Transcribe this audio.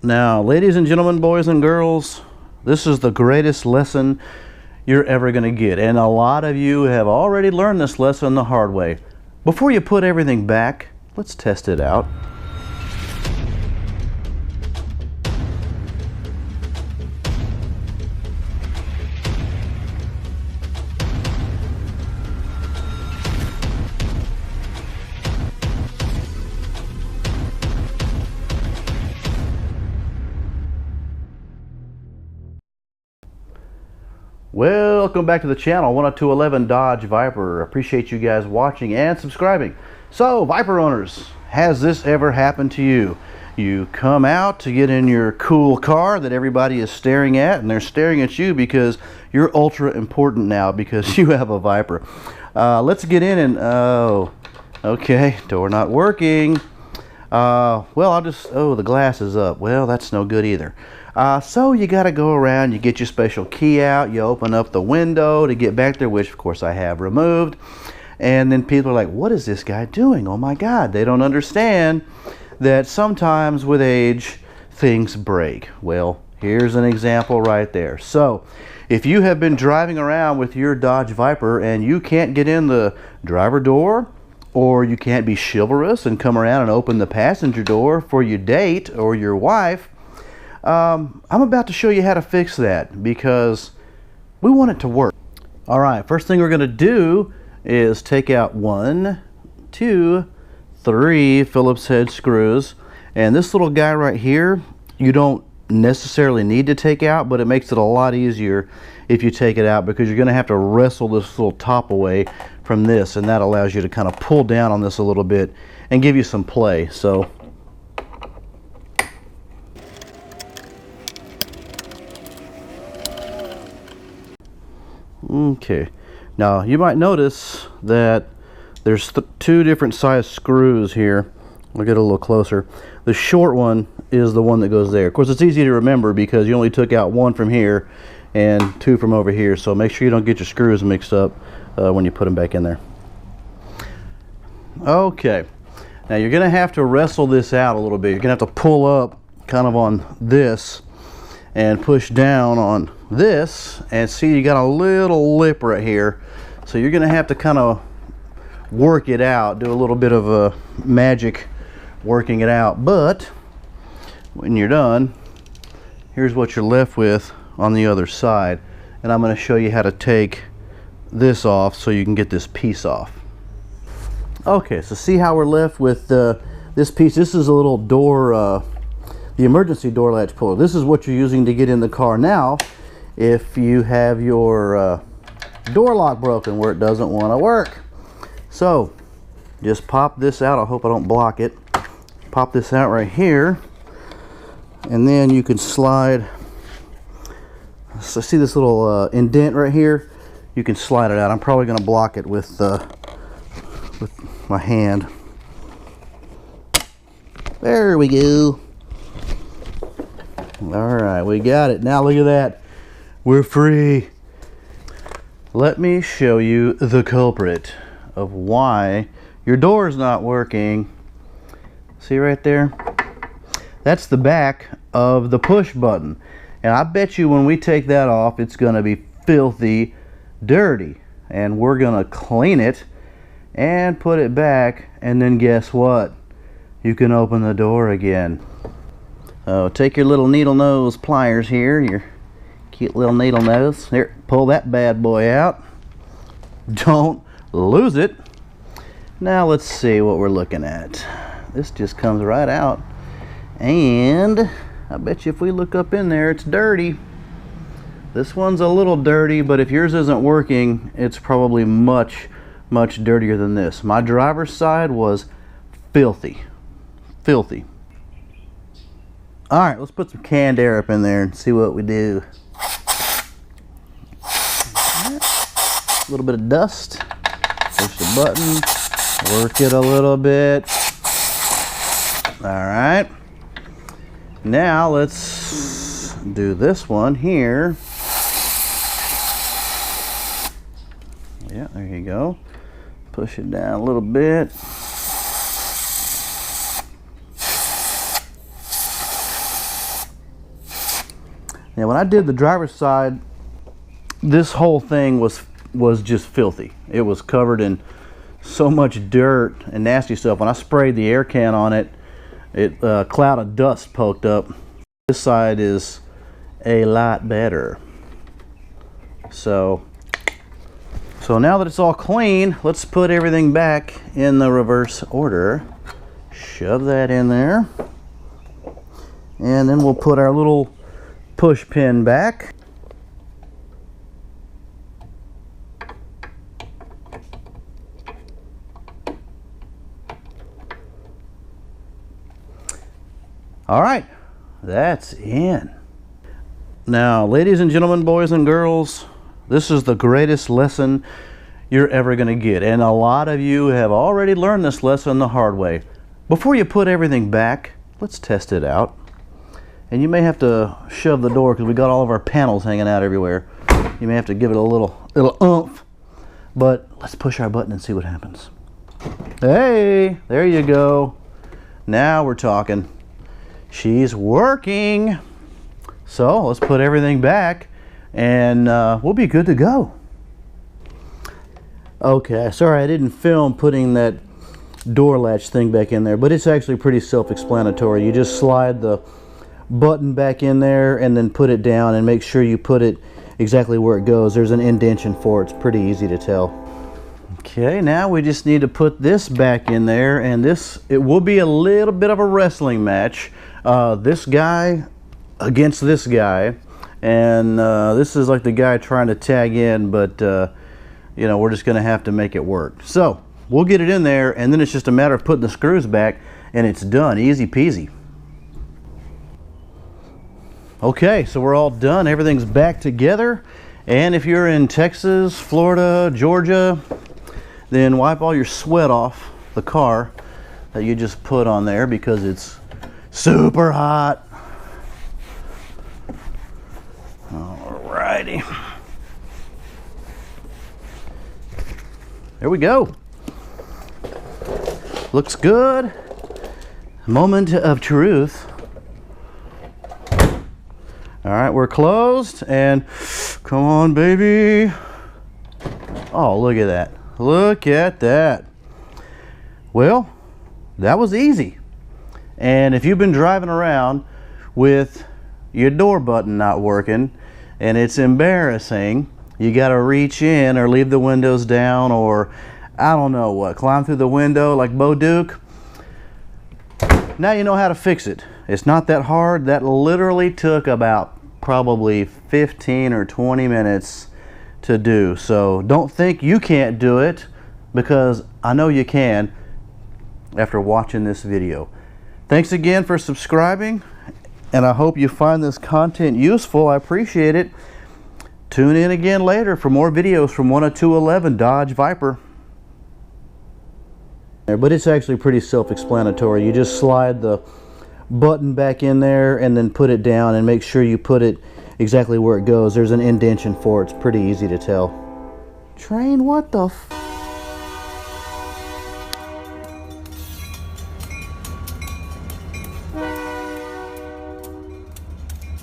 Now, ladies and gentlemen, boys and girls, this is the greatest lesson you're ever going to get. And a lot of you have already learned this lesson the hard way. Before you put everything back, let's test it out. Welcome back to the channel, 10211 Dodge Viper. Appreciate you guys watching and subscribing. So, Viper owners, has this ever happened to you? You come out to get in your cool car that everybody is staring at, and they're staring at you because you're ultra important now because you have a Viper. Let's get in and, oh, okay, door not working. Well, the glass is up. Well, that's no good either. So you got to go around, you get your special key out, you open up the window to get back there, which of course I have removed. And then people are like, what is this guy doing? Oh my God, they don't understand that sometimes with age, things break. Well, here's an example right there. So if you have been driving around with your Dodge Viper and you can't get in the driver door, or you can't be chivalrous and come around and open the passenger door for your date or your wife, I'm about to show you how to fix that because we want it to work. All right, first thing we're going to do is take out 1, 2, 3 Phillips head screws. And this little guy right here, you don't necessarily need to take out, but it makes it a lot easier if you take it out because you're going to have to wrestle this little top away from this, and that allows you to kind of pull down on this a little bit and give you some play. So okay, now you might notice that there's two different size screws here. I'll get a little closer. The short one is the one that goes there. Of course, it's easy to remember because you only took out 1 from here and 2 from over here, so make sure you don't get your screws mixed up when you put them back in there. Okay, now you're gonna have to wrestle this out a little bit. You're gonna have to pull up kind of on this and push down on this, and see you got a little lip right here, so you're gonna have to kind of work it out, do a little bit of a magic working it out. But when you're done, here's what you're left with on the other side, and I'm going to show you how to take this off so you can get this piece off. Okay, so see how we're left with this piece. This is a little door, the emergency door latch puller. This is what you're using to get in the car. Now if you have your door lock broken where it doesn't want to work, so just pop this out. I hope I don't block it. Pop this out right here, and then you can slide. So see this little indent right here? You can slide it out. I'm probably going to block it with my hand. There we go. All right, we got it. Now look at that. We're free. Let me show you the culprit of why your door is not working. See right there? That's the back of the push button. And I bet you when we take that off, it's going to be filthy dirty. And we're going to clean it and put it back. And then guess what? You can open the door again. Take your little needle nose pliers here, your cute little needle nose. Here, pull that bad boy out. Don't lose it. Now let's see what we're looking at. This just comes right out, and I bet you if we look up in there, it's dirty. This one's a little dirty, but if yours isn't working, it's probably much dirtier than this. My driver's side was filthy. All right, let's put some canned air up in there and see what we do. A little bit of dust. Push the button. Work it a little bit. All right. Now let's do this one here. Yeah, there you go. Push it down a little bit. Now when I did the driver's side, this whole thing was just filthy. It was covered in so much dirt and nasty stuff. When I sprayed the air can on it, a cloud of dust poked up. This side is a lot better. So now that it's all clean, let's put everything back in the reverse order. Shove that in there. And then we'll put our little push pin back. All right, that's in. Now, ladies and gentlemen, boys and girls, this is the greatest lesson you're ever going to get. And a lot of you have already learned this lesson the hard way. Before you put everything back, let's test it out. And you may have to shove the door because we got all of our panels hanging out everywhere. You may have to give it a little oomph. But let's push our button and see what happens. Hey, there you go. Now we're talking. She's working. So let's put everything back and we'll be good to go. Okay, sorry I didn't film putting that door latch thing back in there, but it's actually pretty self-explanatory. You just slide the button back in there and then put it down and make sure you put it exactly where it goes. There's an indentation for it. It's pretty easy to tell. Okay, now we just need to put this back in there, and it will be a little bit of a wrestling match. This guy against this guy, and this is like the guy trying to tag in, but you know, we're just gonna have to make it work. So we'll get it in there, and then it's just a matter of putting the screws back and it's done. Easy peasy. Okay, so we're all done. Everything's back together. And if you're in Texas, Florida, Georgia, then wipe all your sweat off the car that you just put on there because it's super hot. Alrighty. There we go. Looks good. Moment of truth. All right, we're closed, and come on, baby. Oh, look at that. Look at that. Well, that was easy. And if you've been driving around with your door button not working and it's embarrassing, you got to reach in or leave the windows down, or I don't know what, climb through the window like Bo Duke. Now you know how to fix it. It's not that hard. That literally took about probably 15 or 20 minutes to do. So don't think you can't do it, because I know you can after watching this video. Thanks again for subscribing, and I hope you find this content useful. I appreciate it. Tune in again later for more videos from 10211 Dodge Viper. But it's actually pretty self-explanatory. You just slide the button back in there and then put it down and make sure you put it exactly where it goes. There's an indentation for it. It's pretty easy to tell. Train, what the f